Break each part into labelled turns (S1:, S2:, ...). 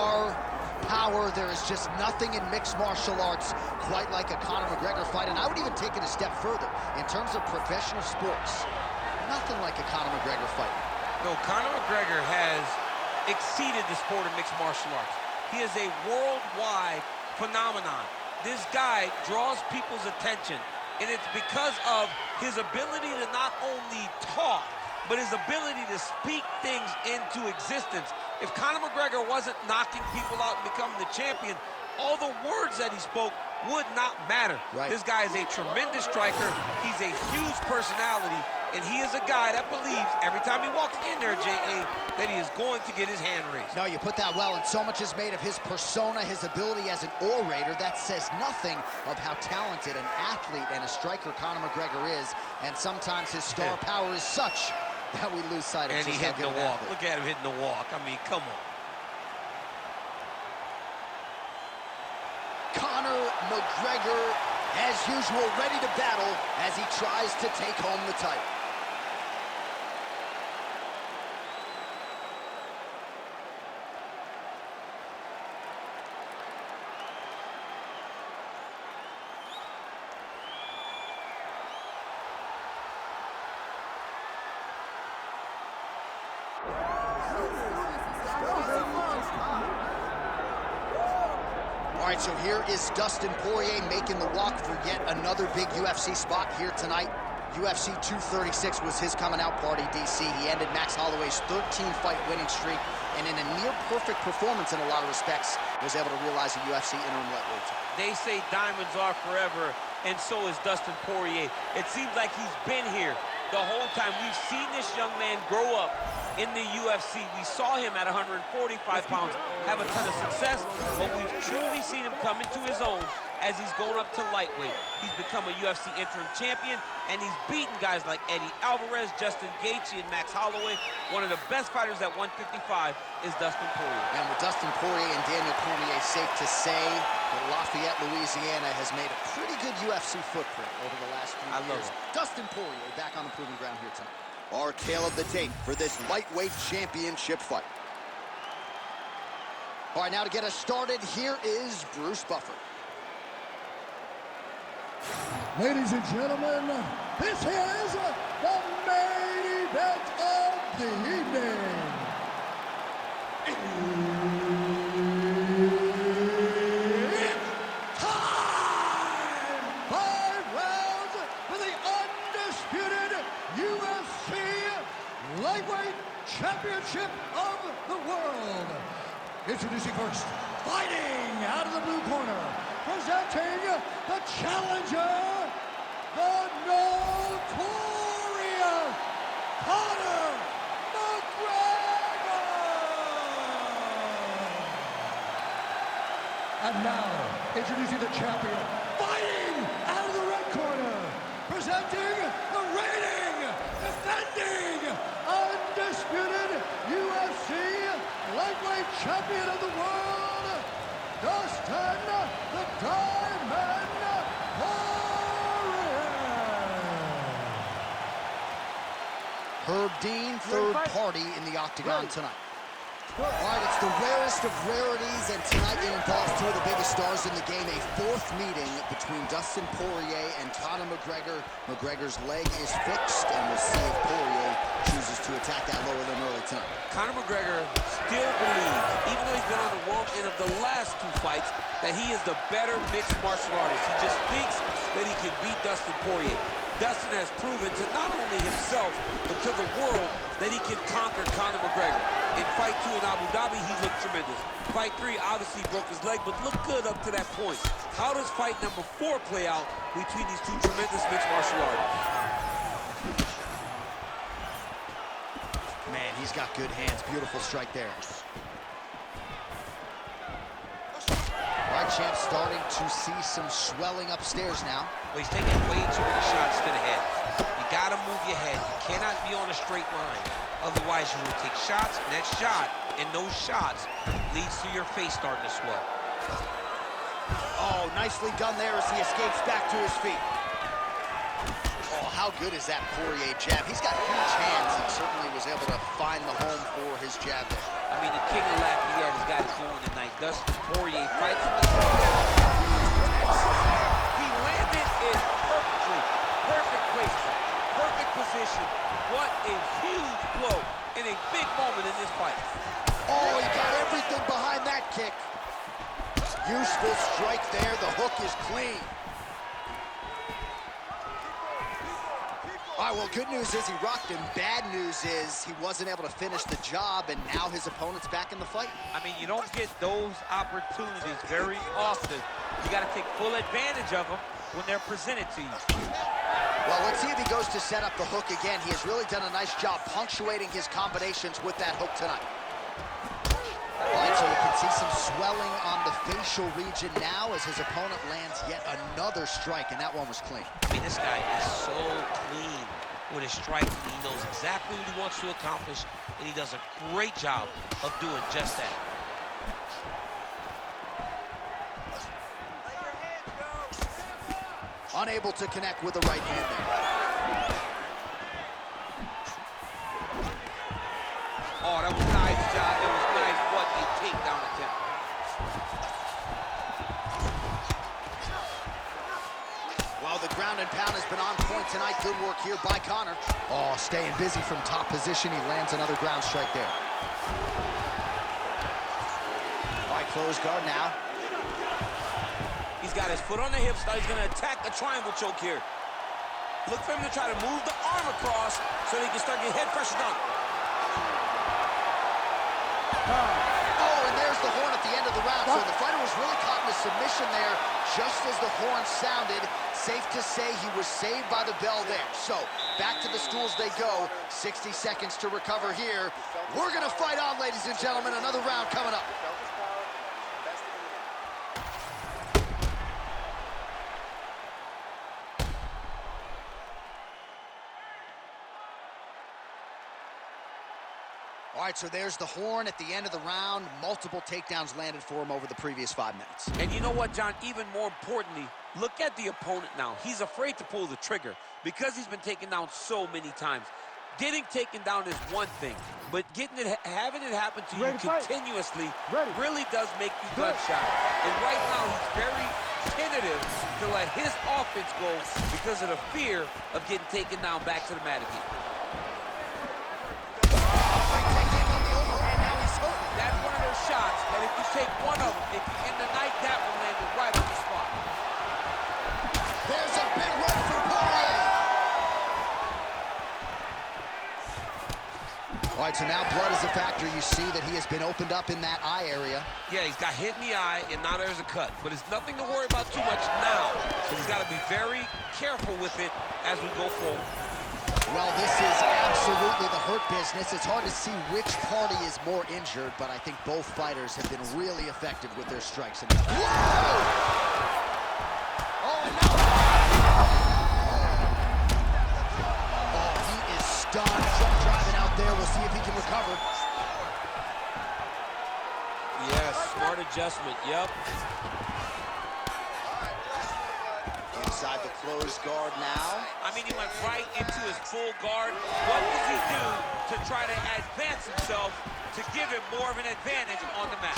S1: star power. There is just nothing in mixed martial arts quite like a Conor McGregor fight, and I would even take it a step further. In terms of professional sports, nothing like a Conor McGregor fight.
S2: No, Conor McGregor has exceeded the sport of mixed martial arts. He is a worldwide phenomenon. This guy draws people's attention, and it's because of his ability to not only talk, but his ability to speak things into existence. If Conor McGregor wasn't knocking people out and becoming the champion, all the words that he spoke would not matter.
S1: Right.
S2: This guy is a tremendous striker. He's a huge personality, and he is a guy that believes every time he walks in there, J.A., that he is going to get his hand raised.
S1: No, you put that well, and so much is made of his persona, his ability as an orator. That says nothing of how talented an athlete and a striker Conor McGregor is, and sometimes his star power is such that we lose sight of
S2: and
S1: just
S2: he hitting
S1: how good
S2: the
S1: an
S2: walk.
S1: athlete.
S2: Look at him hitting the walk. I mean, come on.
S1: Conor McGregor, as usual, ready to battle as he tries to take home the title. All right, so here is Dustin Poirier making the walk for yet another big UFC spot here tonight. UFC 236 was his coming out party, DC. He ended Max Holloway's 13-fight winning streak, and in a near-perfect performance in a lot of respects, was able to realize a UFC interim lightweight title.
S2: They say diamonds are forever, and so is Dustin Poirier. It seems like he's been here the whole time. We've seen this young man grow up in the UFC. We saw him at 145 pounds have a ton of success, but we've truly seen him come into his own as he's going up to lightweight. He's become a UFC interim champion, and he's beaten guys like Eddie Alvarez, Justin Gaethje, and Max Holloway. One of the best fighters at 155 is Dustin Poirier.
S1: And with Dustin Poirier and Daniel Cormier, safe to say that Lafayette, Louisiana has made a pretty good UFC footprint over the last few years. Dustin Poirier back on the proving ground here tonight. Our tale of the tape for this lightweight championship fight. All right, now to get us started, here is Bruce Buffer.
S3: Ladies and gentlemen, this is the main event of the evening. It's time! 5 rounds for the undisputed UFC Lightweight Championship of the world. Introducing first, fighting out of the blue corner, presenting the challenger, the Notorious Conor McGregor. And now, introducing the champion, fighting out of the red corner, presenting the reigning, defending, undisputed UFC Lightweight Champion of the world, Dustin the Diamond Poirier.
S1: Herb Dean, third party in the octagon tonight. All right, it's the rarest of rarities, and tonight it involves two of the biggest stars in the game, a fourth meeting between Dustin Poirier and Conor McGregor. McGregor's leg is fixed, and we'll see if Poirier chooses to attack that lower limb early tonight.
S2: Conor McGregor still believes, even though he's been on the wrong end of the last 2 fights, that he is the better mixed martial artist. He just thinks that he can beat Dustin Poirier. Dustin has proven to not only himself, but to the world that he can conquer Conor McGregor. In fight 2 in Abu Dhabi, he looked tremendous. Fight 3 obviously broke his leg, but looked good up to that point. How does fight number 4 play out between these two tremendous mixed martial artists?
S1: Man, he's got good hands. Beautiful strike there. All right, champ, starting to see some swelling upstairs now.
S2: Well, he's taking way too many shots to the head. You gotta move your head. You cannot be on a straight line. Otherwise, you will take shots, next shot, and those shots leads to your face starting to swell.
S1: Oh, nicely done there as he escapes back to his feet. Oh, how good is that Poirier jab? He's got huge hands and certainly was able to find the home for his jab there.
S2: I mean, the king of Lafayette has got it going tonight. Dustin Poirier fights from the he landed it perfectly. Perfect placement, perfect position. What a huge blow in a big moment in this fight.
S1: Oh, he got everything behind that kick. Useful strike there. The hook is clean. All right, well, good news is he rocked him. Bad news is he wasn't able to finish the job, and now his opponent's back in the fight.
S2: I mean, you don't get those opportunities very often. You got to take full advantage of them when they're presented to you.
S1: Well, let's see if he goes to set up the hook again. He has really done a nice job punctuating his combinations with that hook tonight. All right, so you can see some swelling on the facial region now as his opponent lands yet another strike, and that one was clean.
S2: I mean, this guy is so clean with his striking. He knows exactly what he wants to accomplish, and he does a great job of doing just that.
S1: Unable to connect with the right hand there.
S2: Oh, that was nice, John. That was nice. What a takedown attempt.
S1: Well, the ground and pound has been on point tonight. Good work here by Conor. Oh, staying busy from top position. He lands another ground strike there. All right, close guard now.
S2: He's got his foot on the hips. Now he's going to attack a triangle choke here. Look for him to try to move the arm across so he can start getting head pressure down.
S1: Oh, and there's the horn at the end of the round. So the fighter was really caught in a submission there just as the horn sounded. Safe to say he was saved by the bell there. So back to the stools they go. 60 seconds to recover here. We're going to fight on, ladies and gentlemen. Another round coming up. All right, so there's the horn at the end of the round. Multiple takedowns landed for him over the previous 5 minutes.
S2: And you know what, John? Even more importantly, look at the opponent now. He's afraid to pull the trigger because he's been taken down so many times. Getting taken down is one thing, but having it happen to you continuously really does make you gunshot. And right now, he's very tentative to let his offense go because of the fear of getting taken down back to the mat again. That's one of those shots that if you take one of them, if you end the night, that one landed right on the spot.
S1: There's a big run for Poirier. All right, so now blood is a factor. You see that he has been opened up in that eye area.
S2: Yeah, he's got hit in the eye, and now there's a cut. But it's nothing to worry about too much now. So he's got to be very careful with it as we go forward.
S1: Well, this is absolutely the hurt business. It's hard to see which party is more injured, but I think both fighters have been really effective with their strikes. Whoa! Oh, no! Oh, he is stunned. Trump driving out there. We'll see if he can recover.
S2: Yes, smart adjustment. Yep.
S1: Inside the closed guard now.
S2: I mean, he went right into his full guard. What does he do to try to advance himself to give him more of an advantage on the mat?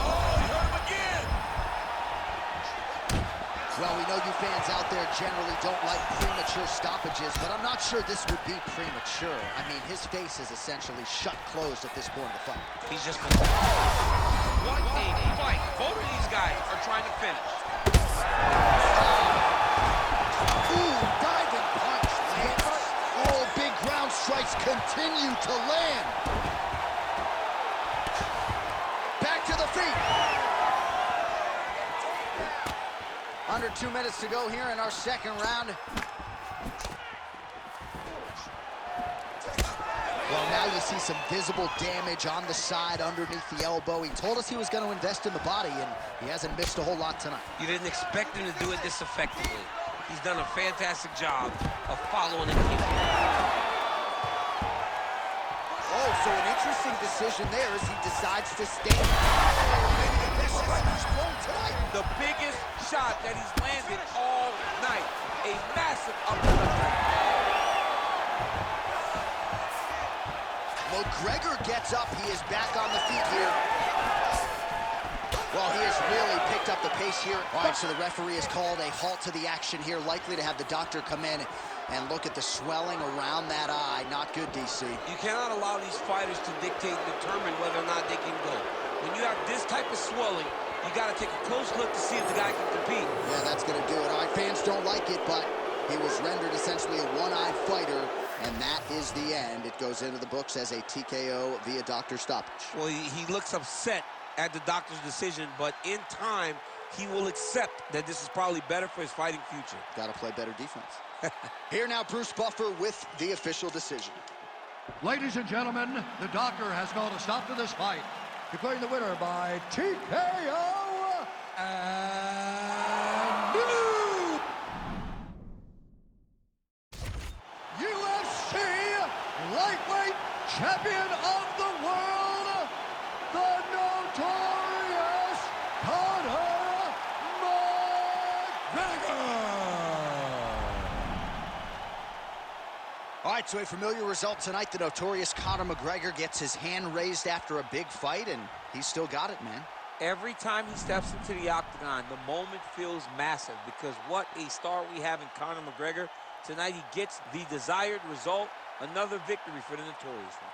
S2: Oh, he hurt him again!
S1: Well, we know you fans out there generally don't like premature stoppages, but I'm not sure this would be premature. I mean, his face is essentially shut closed at this point of the fight.
S2: He's just been... What a fight. Both of these guys are trying to finish.
S1: Ooh, diving punch lands. All big ground strikes continue to land. Back to the feet. Under 2 minutes to go here in our second round. Well, now you see some visible damage on the side underneath the elbow. He told us he was going to invest in the body, and he hasn't missed a whole lot tonight.
S2: You didn't expect him to do it this effectively. He's done a fantastic job of following it.
S1: Oh, so an interesting decision there as he decides to stand.
S2: The biggest shot that he's landed all night. A massive uppercut.
S1: McGregor gets up. He is back on the feet here. up the pace here. All right, so the referee has called a halt to the action here, likely to have the doctor come in and look at the swelling around that eye. Not good, DC.
S4: You cannot allow these fighters to dictate and determine whether or not they can go. When you have this type of swelling, you got to take a close look to see if the guy can compete.
S1: Yeah, that's going to do it. All right, fans don't like it, but he was rendered essentially a one-eyed fighter, and that is the end. It goes into the books as a TKO via doctor stoppage.
S4: Well, he looks upset at the doctor's decision, but in time, he will accept that this is probably better for his fighting future.
S1: Got to play better defense. Here now, Bruce Buffer with the official decision.
S3: Ladies and gentlemen, the doctor has called a stop to this fight, declaring the winner by TKO and new UFC lightweight champion of the world, the Notorious Conor McGregor.
S1: All right, so a familiar result tonight. The Notorious Conor McGregor gets his hand raised after a big fight, and he's still got it, man.
S4: Every time he steps into the octagon, the moment feels massive because what a star we have in Conor McGregor. Tonight he gets the desired result, another victory for the Notorious one.